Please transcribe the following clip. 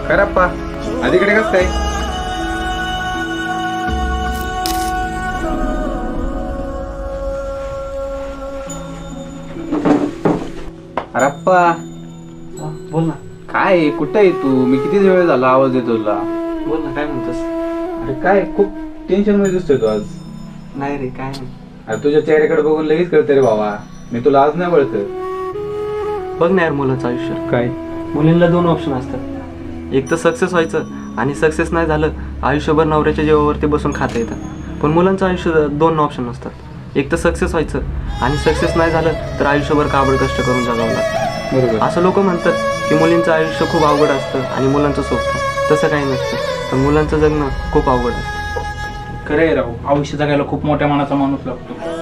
करप्पा अलीकडे कसं काय? अरप्पा बोल ना. काय आहे? कुठं आहे तू? मी किती वेळ झाला आवाज देतो तुला. बोल ना, काय म्हणतोस? अरे काय खूप टेन्शन मध्ये दिसतोय तू आज. नाही रे, काय नाही. अरे तुझ्या चेहऱ्याकडे बघून लगेच कळतं रे बाबा, मी तुला आज नाही ओळखत. बघ ना यार, मुलाचं आयुष्य. काय? मुलींना 2 ऑप्शन असतात. एक तर सक्सेस व्हायचं आणि सक्सेस नाही झालं आयुष्यभर नवऱ्याच्या जेवावरती बसून खाता येतं. पण मुलांचं आयुष्य 2 ऑप्शन असतात. एक तर सक्सेस व्हायचं आणि सक्सेस नाही झालं तर आयुष्यभर काबड कष्ट करून जगावं लागतं. बरोबर. असं लोक म्हणतात की मुलींचं आयुष्य खूप अवघड असतं आणि मुलांचं सोपं. तसं काही नसतं, पण मुलांचं जगणं खूप अवघड असतं. खरं आहे राव, आयुष्य जगायला खूप मोठ्या मनाचा माणूस लागतो.